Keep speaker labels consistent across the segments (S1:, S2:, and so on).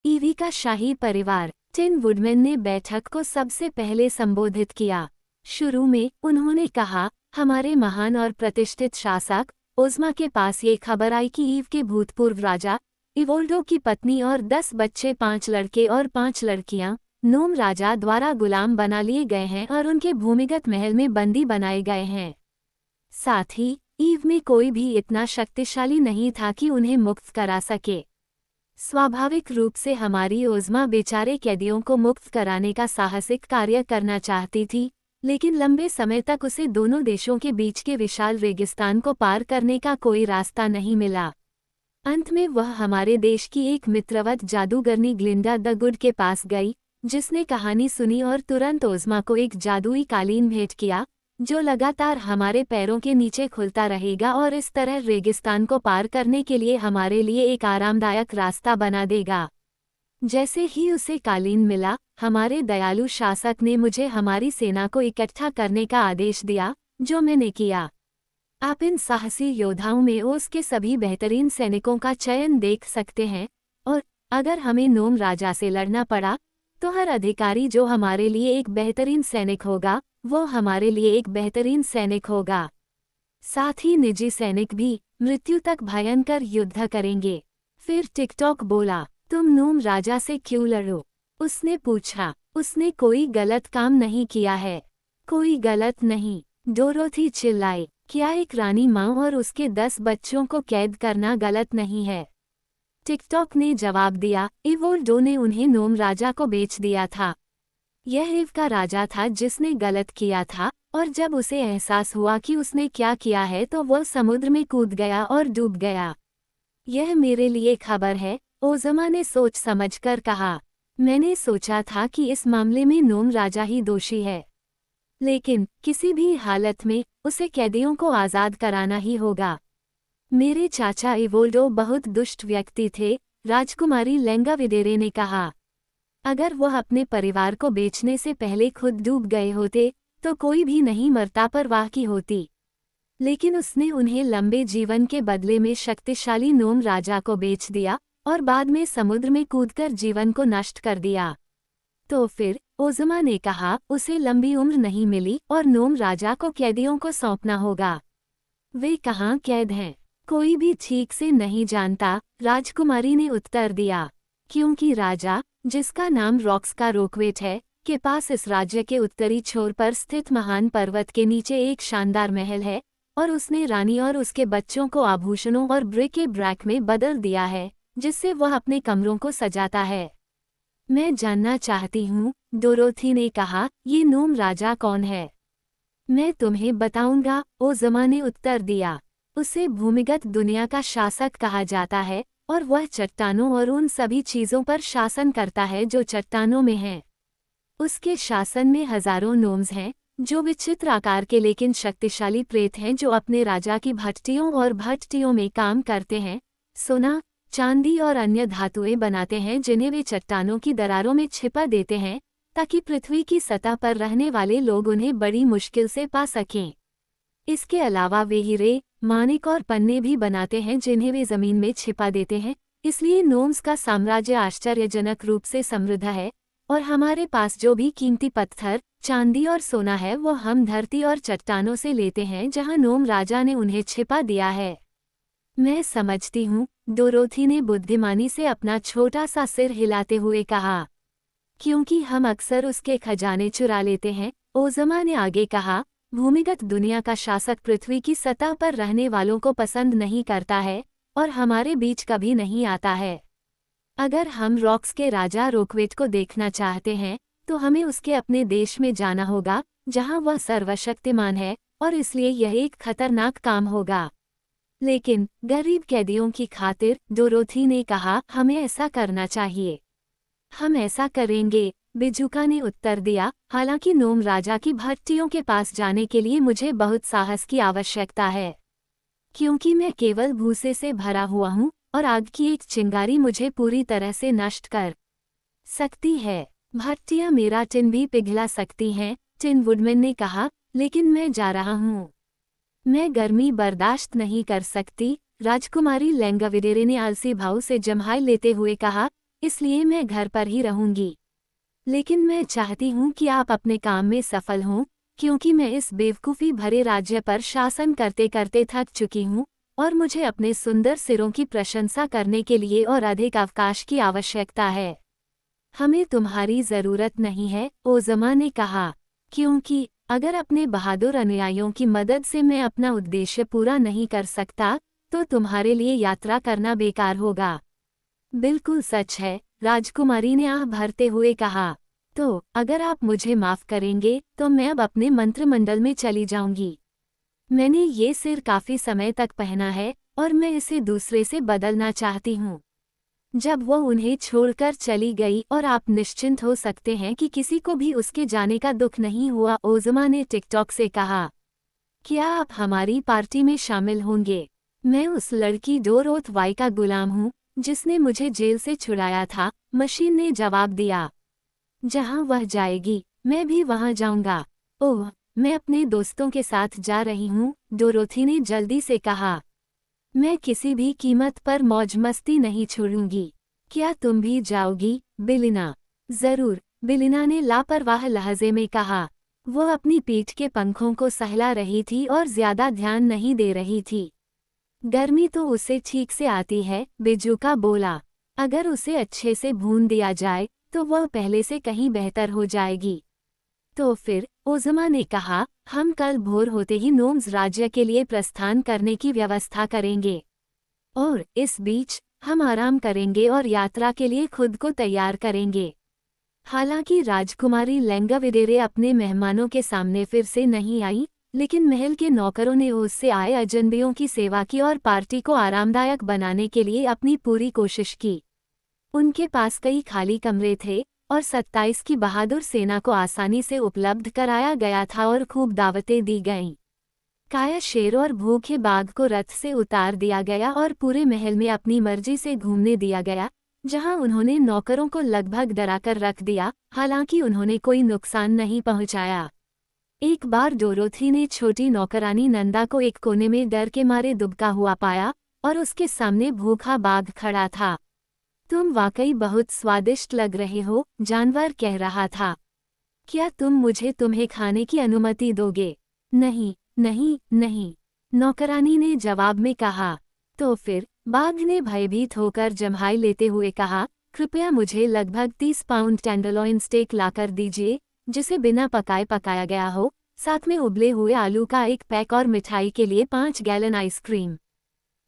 S1: EV का शाही परिवार। Tin woodman ने बैठक को सबसे पहले संबोधित किया। शुरू में उन्होंने कहा, हमारे महान और प्रतिष्ठित शासक ओज़मा के पास ये खबर आई कि ईव के भूतपूर्व राजा इवोल्डो की पत्नी और 10 बच्चे, 5 लड़के और 5 लड़कियां, नोम राजा द्वारा गुलाम बना लिए गए हैं और उनके भूमिगत महल में बंदी बनाए गए हैं। साथ ही ईव में कोई भी इतना शक्तिशाली नहीं था कि उन्हें मुक्त करा सके। स्वाभाविक रूप से हमारी ओज़मा बेचारे कैदियों को मुक्त कराने का साहसिक कार्य करना चाहती थी, लेकिन लंबे समय तक उसे दोनों देशों के बीच के विशाल रेगिस्तान को पार करने का कोई रास्ता नहीं मिला। अंत में वह हमारे देश की एक मित्रवत जादूगरनी ग्लिंडा द गुड के पास गई, जिसने कहानी सुनी और तुरंत ओज़मा को एक जादुई कालीन भेंट किया, जो लगातार हमारे पैरों के नीचे खुलता रहेगा और इस तरह रेगिस्तान को पार करने के लिए हमारे लिए एक आरामदायक रास्ता बना देगा। जैसे ही उसे कालीन मिला, हमारे दयालु शासक ने मुझे हमारी सेना को इकट्ठा करने का आदेश दिया, जो मैंने किया। आप इन साहसी योद्धाओं में ओज़ के सभी बेहतरीन सैनिकों का चयन देख सकते हैं, और अगर हमें नोम राजा से लड़ना पड़ा, तो हर अधिकारी जो हमारे लिए एक बेहतरीन सैनिक होगा, वो हमारे लिए एक बेहतरीन सैनिक होगा। साथ ही निजी सैनिक भी मृत्यु तक भयंकर युद्ध करेंगे। फिर टिकटॉक बोला, तुम नोम राजा से क्यों लड़ो? उसने पूछा। उसने कोई गलत काम नहीं किया है। कोई गलत नहीं, डोरोथी चिल्लाई। क्या एक रानी माँ और उसके 10 बच्चों को कैद करना गलत नहीं है? टिकटॉक ने जवाब दिया, इवोल्डो ने उन्हें नोम राजा को बेच दिया था। यह ईव का राजा था जिसने गलत किया था, और जब उसे एहसास हुआ कि उसने क्या किया है तो वह समुद्र में कूद गया और डूब गया। यह मेरे लिए खबर है, ओज़मा ने सोच समझकर कहा। मैंने सोचा था कि इस मामले में नोम राजा ही दोषी है, लेकिन किसी भी हालत में उसे कैदियों को आज़ाद कराना ही होगा। मेरे चाचा इवोल्डो बहुत दुष्ट व्यक्ति थे, राजकुमारी लेंगाविडेरे ने कहा। अगर वह अपने परिवार को बेचने से पहले खुद डूब गए होते, तो कोई भी नहीं मरता परवाह की होती। लेकिन उसने उन्हें लंबे जीवन के बदले में शक्तिशाली नोम राजा को बेच दिया और बाद में समुद्र में कूदकर जीवन को नष्ट कर दिया। तो फिर ओज़मा ने कहा, उसे लंबी उम्र नहीं मिली और नोम राजा को कैदियों को सौंपना होगा। वे कहाँ कैद हैं? कोई भी ठीक से नहीं जानता, राजकुमारी ने उत्तर दिया। क्योंकि राजा, जिसका नाम रॉक्स का रोकवेट है, के पास इस राज्य के उत्तरी छोर पर स्थित महान पर्वत के नीचे एक शानदार महल है, और उसने रानी और उसके बच्चों को आभूषणों और ब्रिके ब्रैक में बदल दिया है, जिससे वह अपने कमरों को सजाता है। मैं जानना चाहती हूँ, डोरोथी ने कहा, ये नोम राजा कौन है? मैं तुम्हें बताऊंगा, ओज़मा ने उत्तर दिया। उसे भूमिगत दुनिया का शासक कहा जाता है, और वह चट्टानों और उन सभी चीज़ों पर शासन करता है जो चट्टानों में हैं। उसके शासन में हजारों नोम्स हैं, जो विचित्र आकार के लेकिन शक्तिशाली प्रेत हैं जो अपने राजा की भट्टियों और भट्टियों में काम करते हैं, सोना, चांदी और अन्य धातुएं बनाते हैं जिन्हें वे चट्टानों की दरारों में छिपा देते हैं, ताकि पृथ्वी की सतह पर रहने वाले लोग उन्हें बड़ी मुश्किल से पा सकें। इसके अलावा वे हीरे, मानिक और पन्ने भी बनाते हैं जिन्हें वे जमीन में छिपा देते हैं। इसलिए नोम्स का साम्राज्य आश्चर्यजनक रूप से समृद्ध है, और हमारे पास जो भी कीमती पत्थर, चांदी और सोना है वो हम धरती और चट्टानों से लेते हैं जहां नोम राजा ने उन्हें छिपा दिया है। मैं समझती हूँ, डोरोथी ने बुद्धिमानी से अपना छोटा सा सिर हिलाते हुए कहा। क्योंकि हम अक्सर उसके खजाने चुरा लेते हैं, ओज़मा ने आगे कहा। भूमिगत दुनिया का शासक पृथ्वी की सतह पर रहने वालों को पसंद नहीं करता है, और हमारे बीच कभी नहीं आता है। अगर हम रॉक्स के राजा रोकवेट को देखना चाहते हैं, तो हमें उसके अपने देश में जाना होगा, जहां वह सर्वशक्तिमान है, और इसलिए यह एक खतरनाक काम होगा। लेकिन गरीब कैदियों की खातिर, डोरोथी ने कहा, हमें ऐसा करना चाहिए। हम ऐसा करेंगे, बिजुका ने उत्तर दिया। हालांकि नोम राजा की भट्टियों के पास जाने के लिए मुझे बहुत साहस की आवश्यकता है, क्योंकि मैं केवल भूसे से भरा हुआ हूँ, और आग की एक चिंगारी मुझे पूरी तरह से नष्ट कर सकती है। भट्टियाँ मेरा टिन भी पिघला सकती हैं, टिन वुडमैन ने कहा, लेकिन मैं जा रहा हूँ। मैं गर्मी बर्दाश्त नहीं कर सकती, राजकुमारी लेंगाविडेरे ने आलसी भाव से जम्हाई लेते हुए कहा। इसलिए मैं घर पर ही रहूंगी। लेकिन मैं चाहती हूँ कि आप अपने काम में सफल हों, क्योंकि मैं इस बेवकूफ़ी भरे राज्य पर शासन करते करते थक चुकी हूँ और मुझे अपने सुंदर सिरों की प्रशंसा करने के लिए और अधिक अवकाश की आवश्यकता है। हमें तुम्हारी ज़रूरत नहीं है, ओज़मा ने कहा, क्योंकि अगर अपने बहादुर अनुयायियों की मदद से मैं अपना उद्देश्य पूरा नहीं कर सकता, तो तुम्हारे लिए यात्रा करना बेकार होगा। बिल्कुल सच है, राजकुमारी ने आह भरते हुए कहा। तो अगर आप मुझे माफ़ करेंगे तो मैं अब अपने मंत्रिमंडल में चली जाऊंगी। मैंने ये सिर काफ़ी समय तक पहना है और मैं इसे दूसरे से बदलना चाहती हूँ। जब वो उन्हें छोड़कर चली गई और आप निश्चिंत हो सकते हैं कि किसी को भी उसके जाने का दुख नहीं हुआ, ओज़मा ने टिकटॉक से कहा। क्या आप हमारी पार्टी में शामिल होंगे? मैं उस लड़की डोरोथवाई का गुलाम हूँ जिसने मुझे जेल से छुड़ाया था, मशीन ने जवाब दिया। जहाँ वह जाएगी, मैं भी वहाँ जाऊँगा। ओह, मैं अपने दोस्तों के साथ जा रही हूँ, डोरोथी ने जल्दी से कहा। मैं किसी भी कीमत पर मौज मस्ती नहीं छोड़ूंगी। क्या तुम भी जाओगी, बिलिना? जरूर, बिलिना ने लापरवाह लहजे में कहा। वो अपनी पीठ के पंखों को सहला रही थी और ज्यादा ध्यान नहीं दे रही थी। गर्मी तो उसे ठीक से आती है, बिजुका बोला। अगर उसे अच्छे से भून दिया जाए तो वह पहले से कहीं बेहतर हो जाएगी। तो फिर, ओज़मा ने कहा, हम कल भोर होते ही नोम्स राज्य के लिए प्रस्थान करने की व्यवस्था करेंगे। और इस बीच हम आराम करेंगे और यात्रा के लिए खुद को तैयार करेंगे। हालांकि राजकुमारी लेंगाविडेरे अपने मेहमानों के सामने फिर से नहीं आई, लेकिन महल के नौकरों ने उससे आए अजनबियों की सेवा की और पार्टी को आरामदायक बनाने के लिए अपनी पूरी कोशिश की। उनके पास कई खाली कमरे थे और 27 की बहादुर सेना को आसानी से उपलब्ध कराया गया था और खूब दावतें दी गईं। काया शेर और भूखे बाघ को रथ से उतार दिया गया और पूरे महल में अपनी मर्जी से घूमने दिया गया, जहां उन्होंने नौकरों को लगभग डराकर रख दिया, हालांकि उन्होंने कोई नुकसान नहीं पहुंचाया। एक बार डोरोथी ने छोटी नौकरानी नंदा को एक कोने में डर के मारे दुबका हुआ पाया और उसके सामने भूखा बाघ खड़ा था। तुम वाकई बहुत स्वादिष्ट लग रहे हो, जानवर कह रहा था। क्या तुम मुझे तुम्हें खाने की अनुमति दोगे? नहीं, नहीं, नहीं, नौकरानी ने जवाब में कहा। तो फिर, बाघ ने भयभीत होकर जम्हाई लेते हुए कहा, कृपया मुझे लगभग 30 पाउंड टेंडरलॉइन स्टेक लाकर दीजिए, जिसे बिना पकाए पकाया गया हो, साथ में उबले हुए आलू का एक पैक और मिठाई के लिए 5 गैलन आइसक्रीम।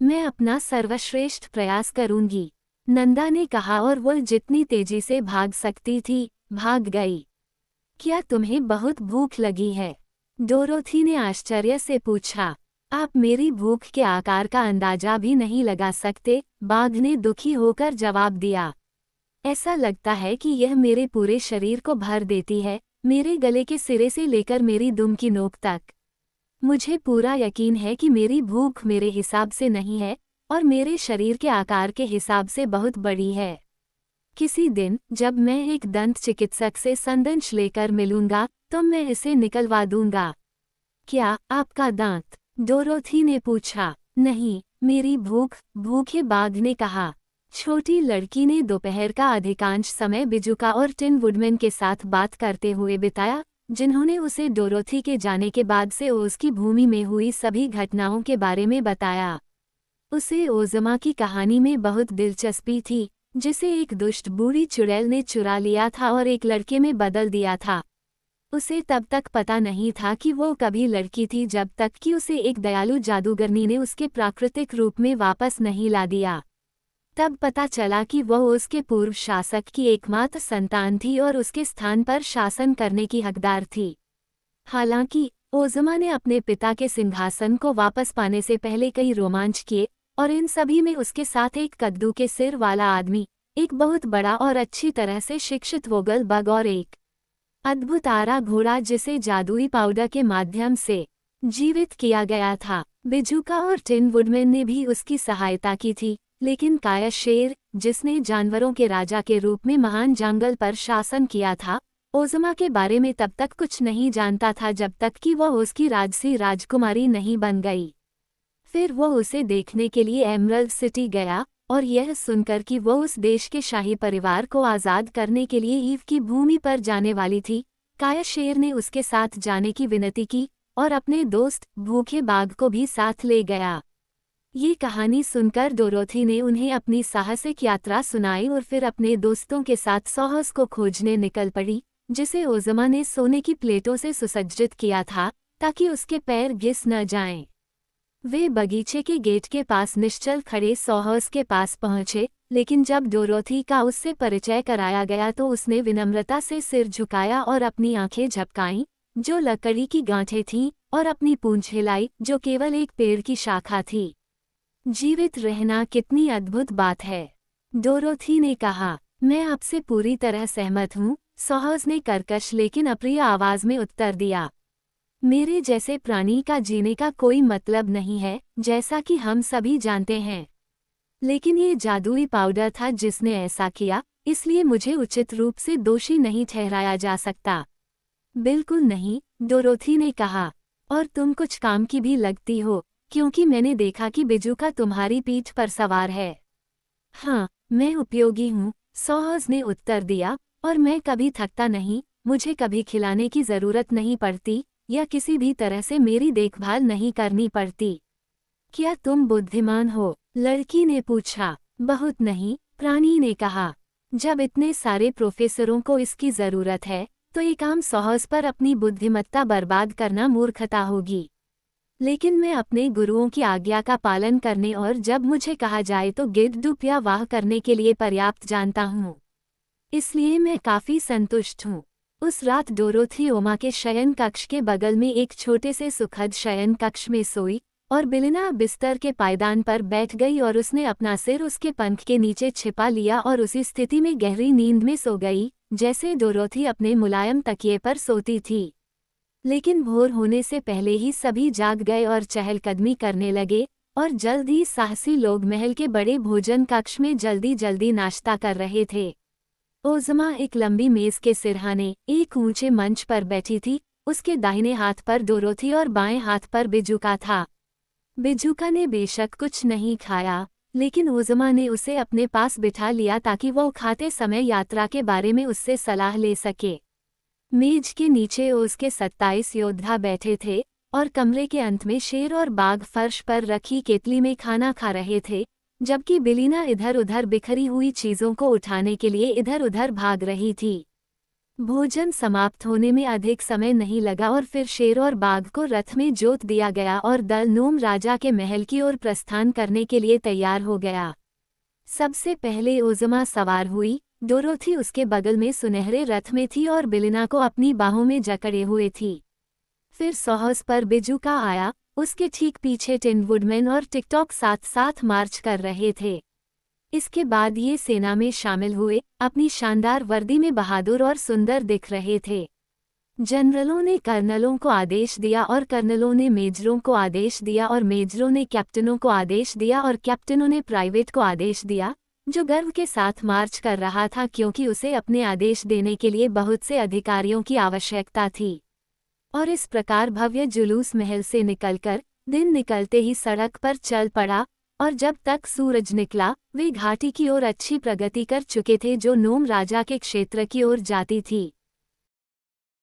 S1: मैं अपना सर्वश्रेष्ठ प्रयास करूंगी, नंदा ने कहा और वो जितनी तेजी से भाग सकती थी, भाग गई। क्या तुम्हें बहुत भूख लगी है? डोरोथी ने आश्चर्य से पूछा। आप मेरी भूख के आकार का अंदाजा भी नहीं लगा सकते, बाघ ने दुखी होकर जवाब दिया। ऐसा लगता है कि यह मेरे पूरे शरीर को भर देती है, मेरे गले के सिरे से लेकर मेरी दुम की नोक तक। मुझे पूरा यकीन है कि मेरी भूख मेरे हिसाब से नहीं है और मेरे शरीर के आकार के हिसाब से बहुत बड़ी है। किसी दिन जब मैं एक दंत चिकित्सक से संदंश लेकर मिलूंगा तो मैं इसे निकलवा दूंगा। क्या आपका दांत? डोरोथी ने पूछा। नहीं, मेरी भूख, भूखे बाघ ने कहा। छोटी लड़की ने दोपहर का अधिकांश समय बिजुका और टिन वुडमैन के साथ बात करते हुए बिताया, जिन्होंने उसे डोरोथी के जाने के बाद से ओज़ की भूमि में हुई सभी घटनाओं के बारे में बताया। उसे ओज़मा की कहानी में बहुत दिलचस्पी थी, जिसे एक दुष्ट बूढ़ी चुड़ैल ने चुरा लिया था और एक लड़के में बदल दिया था। उसे तब तक पता नहीं था कि वो कभी लड़की थी जब तक कि उसे एक दयालु जादूगरनी ने उसके प्राकृतिक रूप में वापस नहीं ला दिया। तब पता चला कि वह उसके पूर्व शासक की एकमात्र संतान थी और उसके स्थान पर शासन करने की हकदार थी। हालांकि ओज़मा ने अपने पिता के सिंहासन को वापस पाने से पहले कई रोमांच किए, और इन सभी में उसके साथ एक कद्दू के सिर वाला आदमी, एक बहुत बड़ा और अच्छी तरह से शिक्षित वोगल बग और एक अद्भुत आरा घोड़ा जिसे जादुई पाउडर के माध्यम से जीवित किया गया था। बिजुका और टिन वुडमैन ने भी उसकी सहायता की थी, लेकिन काया शेर, जिसने जानवरों के राजा के रूप में महान जंगल पर शासन किया था, ओज़मा के बारे में तब तक कुछ नहीं जानता था जब तक कि वह उसकी राजसी राजकुमारी नहीं बन गई। फिर वो उसे देखने के लिए एमरल्ड सिटी गया और यह सुनकर कि वो उस देश के शाही परिवार को आज़ाद करने के लिए ईव की भूमि पर जाने वाली थी, काया शेर ने उसके साथ जाने की विनती की और अपने दोस्त भूखे बाघ को भी साथ ले गया। ये कहानी सुनकर डोरोथी ने उन्हें अपनी साहसिक यात्रा सुनाई और फिर अपने दोस्तों के साथ सॉहस को खोजने निकल पड़ी, जिसे ओज़मा ने सोने की प्लेटों से सुसज्जित किया था ताकि उसके पैर घिस न जाएं। वे बगीचे के गेट के पास निश्चल खड़े सॉहस के पास पहुंचे, लेकिन जब डोरोथी का उससे परिचय कराया गया तो उसने विनम्रता से सिर झुकाया और अपनी आंखें झपकाईं, जो लकड़ी की गांठें थीं, और अपनी पूंछ हिलाई, जो केवल एक पेड़ की शाखा थी। जीवित रहना कितनी अद्भुत बात है, डोरोथी ने कहा। मैं आपसे पूरी तरह सहमत हूँ, सॉहस ने कर्कश लेकिन अप्रिय आवाज में उत्तर दिया। मेरे जैसे प्राणी का जीने का कोई मतलब नहीं है, जैसा कि हम सभी जानते हैं। लेकिन ये जादुई पाउडर था जिसने ऐसा किया, इसलिए मुझे उचित रूप से दोषी नहीं ठहराया जा सकता। बिल्कुल नहीं, डोरोथी ने कहा, और तुम कुछ काम की भी लगती हो, क्योंकि मैंने देखा कि बिजुका तुम्हारी पीठ पर सवार है। हाँ, मैं उपयोगी हूँ, सॉहस ने उत्तर दिया, और मैं कभी थकता नहीं, मुझे कभी खिलाने की जरूरत नहीं पड़ती या किसी भी तरह से मेरी देखभाल नहीं करनी पड़ती। क्या तुम बुद्धिमान हो? लड़की ने पूछा। बहुत नहीं, प्राणी ने कहा। जब इतने सारे प्रोफेसरों को इसकी जरूरत है, तो एक आम सॉहस पर अपनी बुद्धिमत्ता बर्बाद करना मूर्खता होगी। लेकिन मैं अपने गुरुओं की आज्ञा का पालन करने और जब मुझे कहा जाए तो गिद्धडुप या वाह करने के लिए पर्याप्त जानता हूँ। इसलिए मैं काफी संतुष्ट हूँ। उस रात डोरोथी ओमा के शयन कक्ष के बगल में एक छोटे से सुखद शयन कक्ष में सोई, और बिलिना बिस्तर के पायदान पर बैठ गई और उसने अपना सिर उसके पंख के नीचे छिपा लिया और उसी स्थिति में गहरी नींद में सो गई, जैसे डोरोथी अपने मुलायम तकिए पर सोती थी। लेकिन भोर होने से पहले ही सभी जाग गए और चहलकदमी करने लगे, और जल्द ही साहसी लोग महल के बड़े भोजन कक्ष में जल्दी जल्दी नाश्ता कर रहे थे। ओज़मा एक लंबी मेज के सिरहाने एक ऊंचे मंच पर बैठी थी, उसके दाहिने हाथ पर डोरोथी और बाएं हाथ पर बिजुका था। बिजुका ने बेशक कुछ नहीं खाया, लेकिन ओज़मा ने उसे अपने पास बिठा लिया ताकि वो खाते समय यात्रा के बारे में उससे सलाह ले सके। मेज के नीचे ओज़ के 27 योद्धा बैठे थे, और कमरे के अंत में शेर और बाघ फर्श पर रखी केतली में खाना खा रहे थे, जबकि बिलिना इधर उधर बिखरी हुई चीजों को उठाने के लिए इधर उधर भाग रही थी। भोजन समाप्त होने में अधिक समय नहीं लगा और फिर शेर और बाघ को रथ में जोत दिया गया और दल नोम राजा के महल की ओर प्रस्थान करने के लिए तैयार हो गया। सबसे पहले ओज़मा सवार हुई, डोरोथी उसके बगल में सुनहरे रथ में थी और बिलिना को अपनी बाहों में जकड़े हुए थी। फिर सॉहस पर बिजुका आया, उसके ठीक पीछे टिन वुडमैन और टिकटॉक साथ साथ मार्च कर रहे थे। इसके बाद ये सेना में शामिल हुए, अपनी शानदार वर्दी में बहादुर और सुंदर दिख रहे थे। जनरलों ने कर्नलों को आदेश दिया और कर्नलों ने मेजरों को आदेश दिया और मेजरों ने कैप्टनों को आदेश दिया और कैप्टनों ने प्राइवेट को आदेश दिया, जो गर्व के साथ मार्च कर रहा था क्योंकि उसे अपने आदेश देने के लिए बहुत से अधिकारियों की आवश्यकता थी। और इस प्रकार भव्य जुलूस महल से निकलकर दिन निकलते ही सड़क पर चल पड़ा, और जब तक सूरज निकला वे घाटी की ओर अच्छी प्रगति कर चुके थे जो नोम राजा के क्षेत्र की ओर जाती थी।